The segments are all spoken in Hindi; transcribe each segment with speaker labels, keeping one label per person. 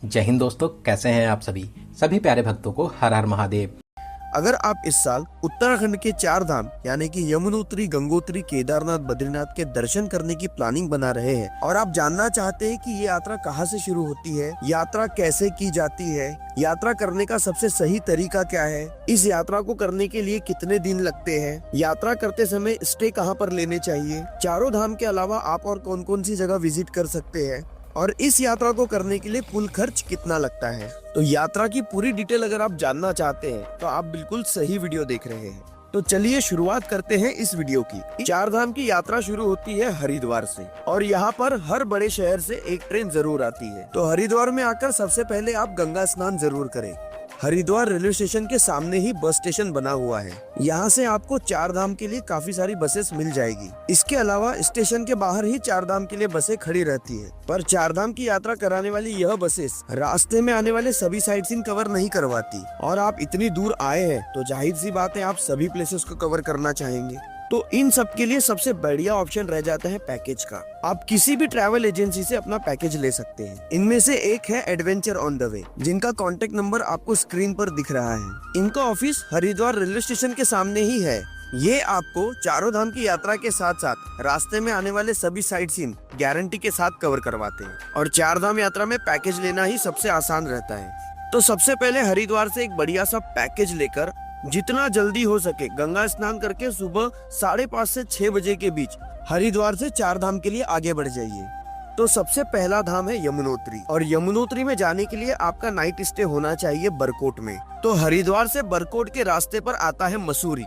Speaker 1: जय हिंद दोस्तों, कैसे हैं आप सभी प्यारे भक्तों को हर हर महादेव।
Speaker 2: अगर आप इस साल उत्तराखंड के 4 धाम यानी कि यमुनोत्री, गंगोत्री, केदारनाथ, बद्रीनाथ के दर्शन करने की प्लानिंग बना रहे हैं और आप जानना चाहते हैं कि ये यात्रा कहाँ से शुरू होती है, यात्रा कैसे की जाती है, यात्रा करने का सबसे सही तरीका क्या है, इस यात्रा को करने के लिए कितने दिन लगते हैं, यात्रा करते समय स्टे कहाँ पर लेने चाहिए, चारों धाम के अलावा आप और कौन कौन सी जगह विजिट कर सकते हैं और इस यात्रा को करने के लिए कुल खर्च कितना लगता है, तो यात्रा की पूरी डिटेल अगर आप जानना चाहते हैं तो आप बिल्कुल सही वीडियो देख रहे हैं। तो चलिए शुरुआत करते हैं इस वीडियो की। 4 धाम की यात्रा शुरू होती है हरिद्वार से और यहाँ पर हर बड़े शहर से एक ट्रेन जरूर आती है। तो हरिद्वार में आकर सबसे पहले आप गंगा स्नान जरूर करें। हरिद्वार रेलवे स्टेशन के सामने ही बस स्टेशन बना हुआ है। यहाँ से आपको 4 धाम के लिए काफी सारी बसेस मिल जाएगी। इसके अलावा स्टेशन के बाहर ही 4 धाम के लिए बसें खड़ी रहती है, पर 4 धाम की यात्रा कराने वाली यह बसेस रास्ते में आने वाले सभी साइट सीन कवर नहीं करवाती और आप इतनी दूर आए हैं तो जाहिर सी बात है आप सभी प्लेसेस को कवर करना चाहेंगे। तो इन सब के लिए सबसे बढ़िया ऑप्शन रह जाता है पैकेज का। आप किसी भी ट्रैवल एजेंसी से अपना पैकेज ले सकते हैं। इनमें से एक है एडवेंचर ऑन द वे, जिनका कांटेक्ट नंबर आपको स्क्रीन पर दिख रहा है। इनका ऑफिस हरिद्वार रेलवे स्टेशन के सामने ही है। ये आपको चारों धाम की यात्रा के साथ साथ रास्ते में आने वाले सभी साइट सीन गारंटी के साथ कवर करवाते हैं और 4 धाम यात्रा में पैकेज लेना ही सबसे आसान रहता है। तो सबसे पहले हरिद्वार से एक बढ़िया सा पैकेज लेकर जितना जल्दी हो सके गंगा स्नान करके सुबह 5:30 से 6 बजे के बीच हरिद्वार से 4 धाम के लिए आगे बढ़ जाइए। तो सबसे पहला धाम है यमुनोत्री और यमुनोत्री में जाने के लिए आपका नाइट स्टे होना चाहिए बरकोट में। तो हरिद्वार से बरकोट के रास्ते पर आता है मसूरी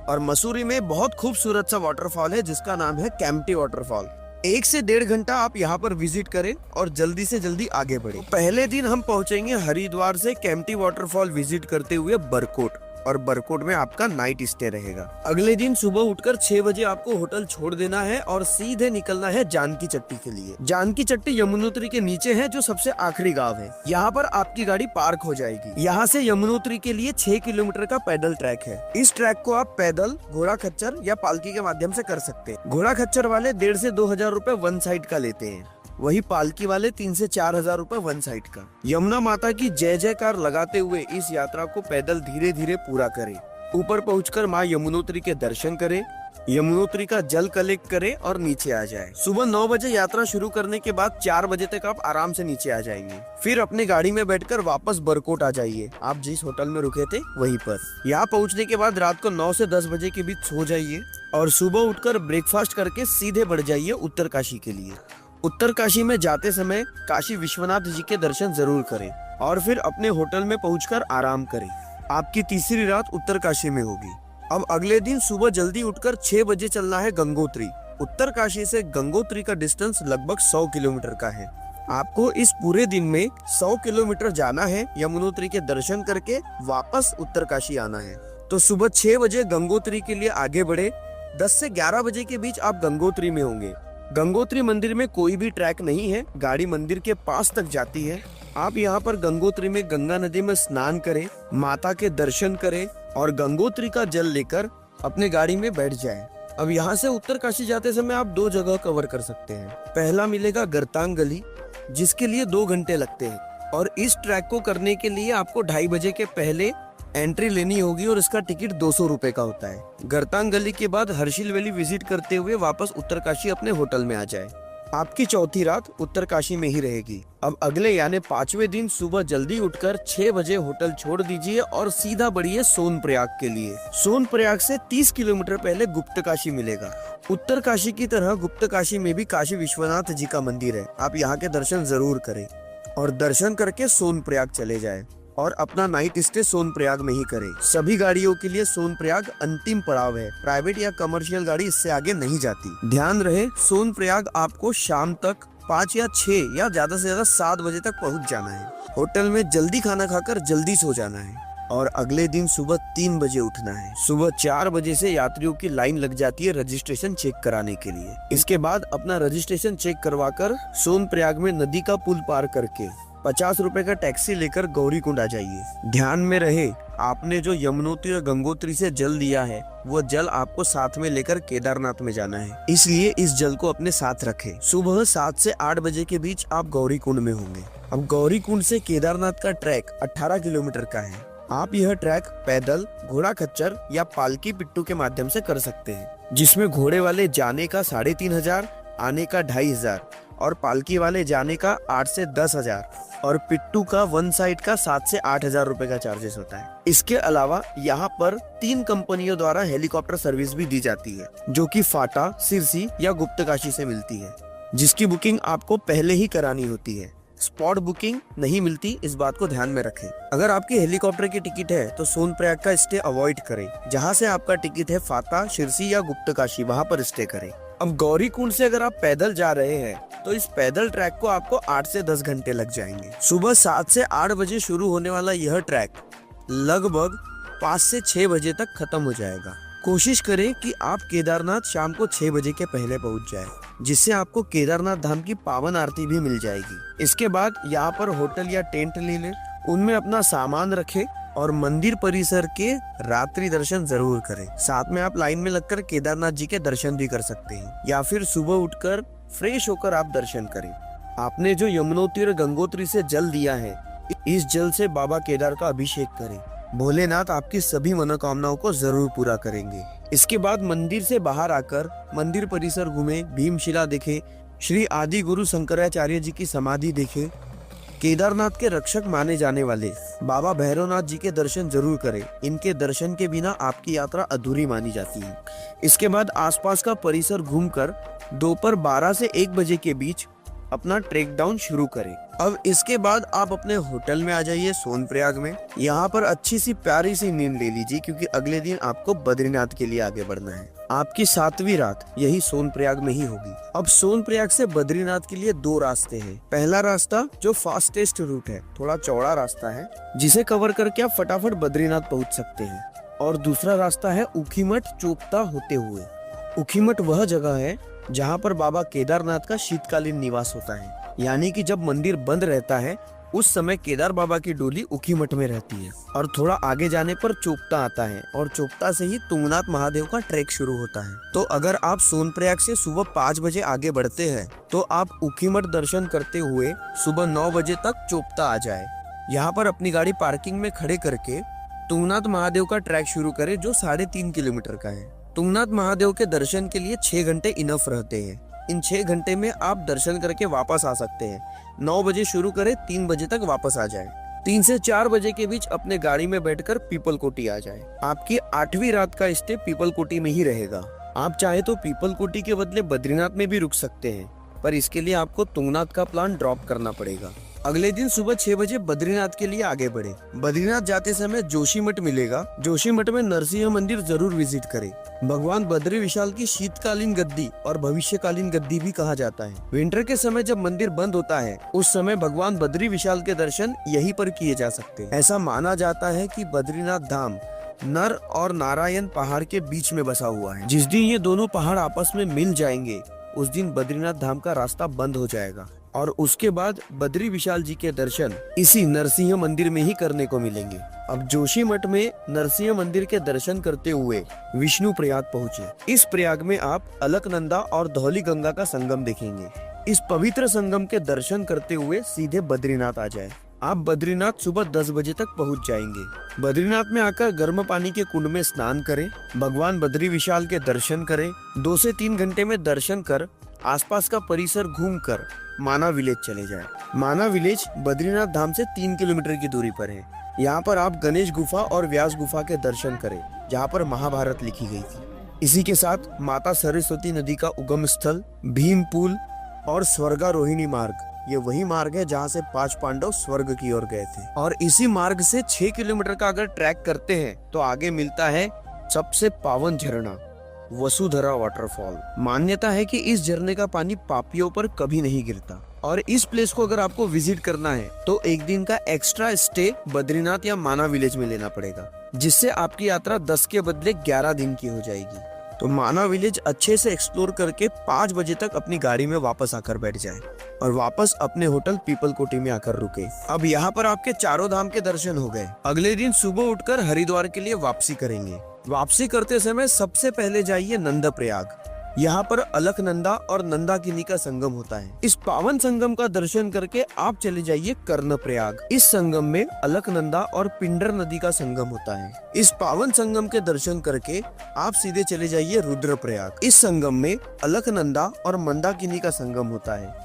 Speaker 2: और मसूरी में बहुत खूबसूरत सा वाटरफॉल है जिसका नाम है कैंपटी वाटरफॉल। 1 से 1.5 घंटा आप यहाँ पर विजिट करें और जल्दी से जल्दी आगे बढ़े। पहले दिन हम पहुँचेंगे हरिद्वार से कैंपटी वाटरफॉल विजिट करते हुए बरकोट और बरकोट में आपका नाइट स्टे रहेगा। अगले दिन सुबह उठकर 6 बजे आपको होटल छोड़ देना है और सीधे निकलना है जानकी चट्टी के लिए। जानकी चट्टी यमुनोत्री के नीचे है, जो सबसे आखिरी गांव है। यहाँ पर आपकी गाड़ी पार्क हो जाएगी। यहाँ से यमुनोत्री के लिए 6 किलोमीटर का पैदल ट्रैक है। इस ट्रैक को आप पैदल, घोड़ा खच्चर या पालकी के माध्यम से कर सकते हैं। घोड़ा खच्चर वाले 1,500 से 2,000 रूपए वन साइड का लेते हैं, वही पालकी वाले 3 से 4,000 रूपए वन साइड का। यमुना माता की जय जयकार लगाते हुए इस यात्रा को पैदल धीरे धीरे पूरा करें। ऊपर पहुंचकर माँ यमुनोत्री के दर्शन करें, यमुनोत्री का जल कलेक्ट करें और नीचे आ जाए। सुबह 9 बजे यात्रा शुरू करने के बाद 4 बजे तक आप आराम से नीचे आ जाएंगे। फिर अपनी गाड़ी में बैठकर वापस बरकोट आ जाइए, आप जिस होटल में रुके थे वहीं पर। यहाँ पहुँचने के बाद रात को 9 से 10 बजे के बीच सो जाइए और सुबह उठकर ब्रेकफास्ट करके सीधे बढ़ जाइए उत्तरकाशी के लिए। उत्तरकाशी में जाते समय काशी विश्वनाथ जी के दर्शन जरूर करें और फिर अपने होटल में पहुंचकर आराम करें। आपकी तीसरी रात उत्तरकाशी में होगी। अब अगले दिन सुबह जल्दी उठकर 6 बजे चलना है गंगोत्री। उत्तरकाशी से गंगोत्री का डिस्टेंस लगभग 100 किलोमीटर का है। आपको इस पूरे दिन में 100 किलोमीटर जाना है, यमुनोत्री के दर्शन करके वापस उत्तरकाशी आना है। तो सुबह 6 बजे गंगोत्री के लिए आगे बढ़े। 10 से 11 बजे के बीच आप गंगोत्री में होंगे। गंगोत्री मंदिर में कोई भी ट्रैक नहीं है, गाड़ी मंदिर के पास तक जाती है। आप यहाँ पर गंगोत्री में गंगा नदी में स्नान करें, माता के दर्शन करें और गंगोत्री का जल लेकर अपने गाड़ी में बैठ जाएं। अब यहाँ से उत्तरकाशी जाते समय आप 2 जगह कवर कर सकते हैं। पहला मिलेगा गरतांग गली, जिसके लिए 2 घंटे लगते हैं और इस ट्रैक को करने के लिए आपको 2:30 बजे के पहले एंट्री लेनी होगी और इसका टिकट 200 रूपए का होता है। गरतांग गली के बाद हर्षिल वैली विजिट करते हुए वापस उत्तरकाशी अपने होटल में आ जाए। आपकी चौथी रात उत्तरकाशी में ही रहेगी। अब अगले यानी 5वें दिन सुबह जल्दी उठकर 6 बजे होटल छोड़ दीजिए और सीधा बढ़िए सोनप्रयाग के लिए। सोनप्रयाग से 30 किलोमीटर पहले गुप्तकाशी मिलेगा। उत्तरकाशी की तरह गुप्तकाशी में भी काशी विश्वनाथ जी का मंदिर है। आप यहाँ के दर्शन जरूर करें और दर्शन करके सोनप्रयाग चले जाए और अपना नाइट स्टे सोनप्रयाग में ही करें। सभी गाड़ियों के लिए सोनप्रयाग अंतिम पड़ाव है, प्राइवेट या कमर्शियल गाड़ी इससे आगे नहीं जाती। ध्यान रहे, सोनप्रयाग आपको शाम तक 5 या 6 या ज्यादा से ज्यादा 7 बजे तक पहुंच जाना है। होटल में जल्दी खाना खाकर जल्दी सो जाना है और अगले दिन सुबह 3 बजे उठना है। सुबह 4 बजे से यात्रियों की लाइन लग जाती है रजिस्ट्रेशन चेक कराने के लिए। इसके बाद अपना रजिस्ट्रेशन चेक करवाकर सोनप्रयाग में नदी का पुल पार करके 50 रुपए का टैक्सी लेकर गौरीकुंड आ जाइए। ध्यान में रहे, आपने जो यमुनोत्री और गंगोत्री से जल लिया है वो जल आपको साथ में लेकर केदारनाथ में जाना है, इसलिए इस जल को अपने साथ रखें। सुबह 7 से 8 बजे के बीच आप गौरीकुंड में होंगे। अब गौरीकुंड से केदारनाथ का ट्रैक 18 किलोमीटर का है। आप यह ट्रैक पैदल, घोड़ा खच्चर या पालकी पिट्टू के माध्यम से कर सकते हैं, जिसमें घोड़े वाले जाने का 3,500, आने का 2,500 और पालकी वाले जाने का 8 से 10,000 और पिट्टू का वन साइड का 7 से 8,000 रुपए का चार्जेस होता है। इसके अलावा यहाँ पर 3 कंपनियों द्वारा हेलीकॉप्टर सर्विस भी दी जाती है, जो कि फाटा, सिरसी या गुप्तकाशी से मिलती है, जिसकी बुकिंग आपको पहले ही करानी होती है। स्पॉट बुकिंग नहीं मिलती, इस बात को ध्यान में रखें। अगर आपकी हेलीकॉप्टर की टिकट है तो सोनप्रयाग का स्टे अवॉइड करें। जहाँ से आपका टिकट है फाता, सिरसी या गुप्तकाशी, वहाँ पर स्टे करें। अब गौरीकुंड से अगर आप पैदल जा रहे हैं तो इस पैदल ट्रैक को आपको 8 से 10 घंटे लग जाएंगे। सुबह 7 से 8 बजे शुरू होने वाला यह ट्रैक लगभग 5 से 6 बजे तक खत्म हो जाएगा। कोशिश करें कि आप केदारनाथ शाम को 6 बजे के पहले पहुंच जाए, जिससे आपको केदारनाथ धाम की पावन आरती भी मिल जाएगी। इसके बाद यहाँ पर होटल या टेंट ले लें, उनमें अपना सामान रखें और मंदिर परिसर के रात्रि दर्शन जरूर करें। साथ में आप लाइन में लगकर केदारनाथ जी के दर्शन भी कर सकते हैं, या फिर सुबह उठकर फ्रेश होकर आप दर्शन करें। आपने जो यमुनोत्री और गंगोत्री से जल दिया है, इस जल से बाबा केदार का अभिषेक करें। भोलेनाथ आपकी सभी मनोकामनाओं को जरूर पूरा करेंगे। इसके बाद मंदिर से बाहर आकर मंदिर परिसर घूमें, भीमशिला देखें, श्री आदि गुरु शंकराचार्य जी की समाधि देखें। केदारनाथ के रक्षक माने जाने वाले बाबा भैरवनाथ जी के दर्शन जरूर करें। इनके दर्शन के बिना आपकी यात्रा अधूरी मानी जाती है। इसके बाद आसपास का परिसर घूमकर दोपहर 12 से 1 बजे के बीच अपना ट्रेक डाउन शुरू करें। अब इसके बाद आप अपने होटल में आ जाइए सोनप्रयाग में। यहाँ पर अच्छी सी प्यारी सी नींद ले लीजिए, क्योंकि अगले दिन आपको बद्रीनाथ के लिए आगे बढ़ना है। आपकी 7वीं रात यही सोनप्रयाग में ही होगी। अब सोनप्रयाग से बद्रीनाथ के लिए 2 रास्ते हैं। पहला रास्ता जो फास्टेस्ट रूट है, थोड़ा चौड़ा रास्ता है, जिसे कवर करके आप फटाफट बद्रीनाथ पहुँच सकते हैं। और दूसरा रास्ता है ऊखीमठ चोपता होते हुए। ऊखीमठ वह जगह है जहाँ पर बाबा केदारनाथ का शीतकालीन निवास होता है, यानी कि जब मंदिर बंद रहता है उस समय केदार बाबा की डोली ऊखीमठ में रहती है। और थोड़ा आगे जाने पर चोपता आता है और चोपता से ही तुंगनाथ महादेव का ट्रैक शुरू होता है। तो अगर आप सोनप्रयाग से सुबह 5 बजे आगे बढ़ते हैं तो आप ऊखीमठ दर्शन करते हुए सुबह 9 बजे तक चोपता आ जाए। यहाँ पर अपनी गाड़ी पार्किंग में खड़े करके तुंगनाथ महादेव का ट्रैक शुरू करें, जो 3.5 किलोमीटर का है। तुंगनाथ महादेव के दर्शन के लिए 6 घंटे इनफ रहते हैं। इन 6 घंटे में आप दर्शन करके वापस आ सकते हैं। 9 बजे शुरू करें, 3 बजे तक वापस आ जाए। 3 से 4 बजे के बीच अपने गाड़ी में बैठकर पीपलकोटी आ जाए। आपकी 8वीं रात का स्टे पीपलकोटी में ही रहेगा। आप चाहे तो पीपलकोटी के बदले बद्रीनाथ में भी रुक सकते हैं, पर इसके लिए आपको तुंगनाथ का प्लान ड्रॉप करना पड़ेगा। अगले दिन सुबह 6 बजे बद्रीनाथ के लिए आगे बढ़े। बद्रीनाथ जाते समय जोशीमठ मिलेगा। जोशीमठ में नरसिंह मंदिर जरूर विजिट करें। भगवान बद्री विशाल की शीतकालीन गद्दी और भविष्यकालीन गद्दी भी कहा जाता है। विंटर के समय जब मंदिर बंद होता है, उस समय भगवान बद्री विशाल के दर्शन यहीं पर किए जा सकते हैं। ऐसा माना जाता है कि बद्रीनाथ धाम नर और नारायण पहाड़ के बीच में बसा हुआ है। जिस दिन ये दोनों पहाड़ आपस में मिल जाएंगे, उस दिन बद्रीनाथ धाम का रास्ता बंद हो जाएगा और उसके बाद बद्री विशाल जी के दर्शन इसी नरसिंह मंदिर में ही करने को मिलेंगे। अब जोशीमठ में नरसिंह मंदिर के दर्शन करते हुए विष्णु प्रयाग पहुँचे। इस प्रयाग में आप अलकनंदा और धौली गंगा का संगम देखेंगे। इस पवित्र संगम के दर्शन करते हुए सीधे बद्रीनाथ आ जाए। आप बद्रीनाथ सुबह 10 बजे तक पहुंच जाएंगे। बद्रीनाथ में आकर गर्म पानी के कुंड में स्नान करें, भगवान बद्री विशाल के दर्शन करें। 2 से 3 घंटे में दर्शन कर आसपास का परिसर घूमकर माना विलेज चले जाएं। माना विलेज बद्रीनाथ धाम से 3 किलोमीटर की दूरी पर है। यहाँ पर आप गणेश गुफा और व्यास गुफा के दर्शन करें, जहाँ पर महाभारत लिखी गई थी। इसी के साथ माता सरस्वती नदी का उगम स्थल, भीम पुल और स्वर्गारोहिणी मार्ग, ये वही मार्ग है जहाँ से 5 पांडव स्वर्ग की ओर गए थे। और इसी मार्ग से 6 किलोमीटर का अगर ट्रैक करते हैं तो आगे मिलता है सबसे पावन झरना वसुधरा वाटरफॉल। मान्यता है कि इस झरने का पानी पापियों पर कभी नहीं गिरता। और इस प्लेस को अगर आपको विजिट करना है तो 1 दिन का एक्स्ट्रा स्टे बद्रीनाथ या माना विलेज में लेना पड़ेगा, जिससे आपकी यात्रा 10 के बदले 11 दिन की हो जाएगी। तो माना विलेज अच्छे से एक्सप्लोर करके 5 बजे तक अपनी गाड़ी में वापस आकर बैठ जाएं और वापस अपने होटल पीपलकोटी में आकर रुके। अब यहाँ पर आपके चारों धाम के दर्शन हो गए। अगले दिन सुबह उठकर हरिद्वार के लिए वापसी करेंगे। वापसी करते समय सबसे पहले जाइए नंद प्रयाग। यहाँ पर अलकनंदा और नंदाकिनी का संगम होता है। इस पावन संगम का दर्शन करके आप चले जाइए कर्णप्रयाग। इस संगम में अलकनंदा और पिंडर नदी का संगम होता है। इस पावन संगम के दर्शन करके आप सीधे चले जाइए रुद्रप्रयाग। इस संगम में अलकनंदा और मंदाकिनी का संगम होता है।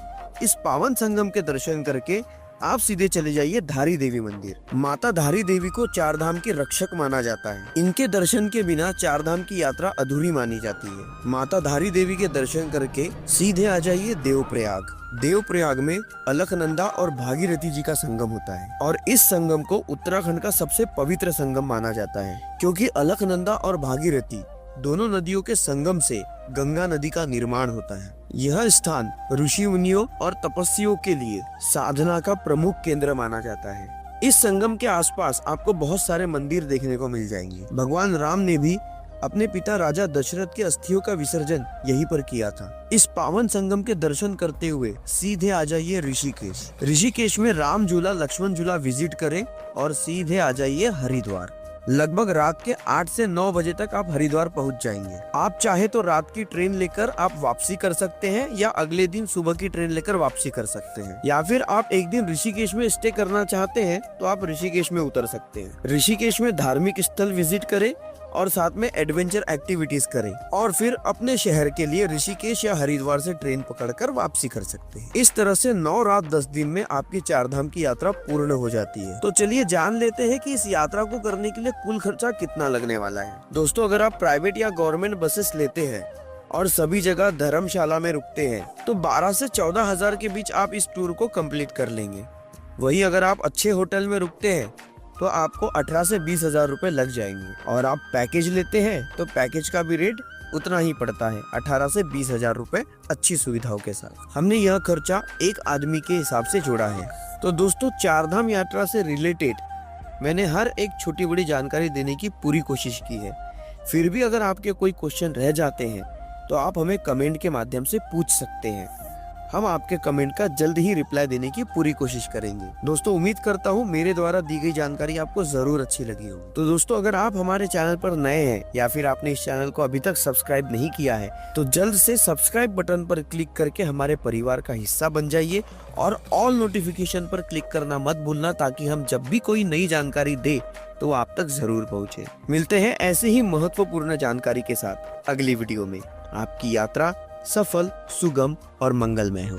Speaker 2: इस पावन संगम के दर्शन करके आप सीधे चले जाइए धारी देवी मंदिर। माता धारी देवी को चार धाम के रक्षक माना जाता है। इनके दर्शन के बिना चार धाम की यात्रा अधूरी मानी जाती है। माता धारी देवी के दर्शन करके सीधे आ जाइए देवप्रयाग। देवप्रयाग में अलकनंदा और भागीरथी जी का संगम होता है और इस संगम को उत्तराखंड का सबसे पवित्र संगम माना जाता है, क्योंकि अलकनंदा और भागीरथी दोनों नदियों के संगम से गंगा नदी का निर्माण होता है। यह स्थान ऋषि मुनियों और तपस्वियों के लिए साधना का प्रमुख केंद्र माना जाता है। इस संगम के आसपास आपको बहुत सारे मंदिर देखने को मिल जाएंगे। भगवान राम ने भी अपने पिता राजा दशरथ के अस्थियों का विसर्जन यहीं पर किया था। इस पावन संगम के दर्शन करते हुए सीधे आ जाइए ऋषिकेश। ऋषिकेश में राम झूला, लक्ष्मण झूला विजिट करें और सीधे आ जाइए हरिद्वार। लगभग रात के 8 से 9 बजे तक आप हरिद्वार पहुंच जाएंगे। आप चाहे तो रात की ट्रेन लेकर आप वापसी कर सकते हैं या अगले दिन सुबह की ट्रेन लेकर वापसी कर सकते हैं, या फिर आप एक दिन ऋषिकेश में स्टे करना चाहते हैं तो आप ऋषिकेश में उतर सकते हैं। ऋषिकेश में धार्मिक स्थल विजिट करें और साथ में एडवेंचर एक्टिविटीज करें और फिर अपने शहर के लिए ऋषिकेश या हरिद्वार से ट्रेन पकड़कर वापसी कर सकते हैं। इस तरह से 9 रात 10 दिन में आपकी चार धाम की यात्रा पूर्ण हो जाती है। तो चलिए जान लेते हैं कि इस यात्रा को करने के लिए कुल खर्चा कितना लगने वाला है। दोस्तों, अगर आप प्राइवेट या गवर्नमेंट बसेस लेते हैं और सभी जगह धर्मशाला में रुकते हैं तो 12 से 14 हजार के बीच आप इस टूर को कंप्लीट कर लेंगे। वही अगर आप अच्छे होटल में रुकते हैं तो आपको 18 से 20 हजार रुपए लग जाएंगे, और आप पैकेज लेते हैं तो पैकेज का भी रेट उतना ही पड़ता है, 18 से 20 हजार रुपए अच्छी सुविधाओं के साथ। हमने यह खर्चा एक आदमी के हिसाब से जोड़ा है। तो दोस्तों, चार धाम यात्रा से रिलेटेड मैंने हर एक छोटी बड़ी जानकारी देने की पूरी कोशिश की है। फिर भी अगर आपके कोई क्वेश्चन रह जाते हैं तो आप हमें कमेंट के माध्यम से पूछ सकते हैं। हम आपके कमेंट का जल्द ही रिप्लाई देने की पूरी कोशिश करेंगे। दोस्तों, उम्मीद करता हूँ मेरे द्वारा दी गई जानकारी आपको जरूर अच्छी लगी हो। तो दोस्तों, अगर आप हमारे चैनल पर नए हैं या फिर आपने इस चैनल को अभी तक सब्सक्राइब नहीं किया है तो जल्द से सब्सक्राइब बटन पर क्लिक करके हमारे परिवार का हिस्सा बन जाइए और ऑल नोटिफिकेशन पर क्लिक करना मत भूलना, ताकि हम जब भी कोई नई जानकारी दे तो आप तक जरूर पहुँचे। मिलते हैं ऐसे ही महत्वपूर्ण जानकारी के साथ अगली वीडियो में। आपकी यात्रा सफल, सुगम और मंगलमय हो।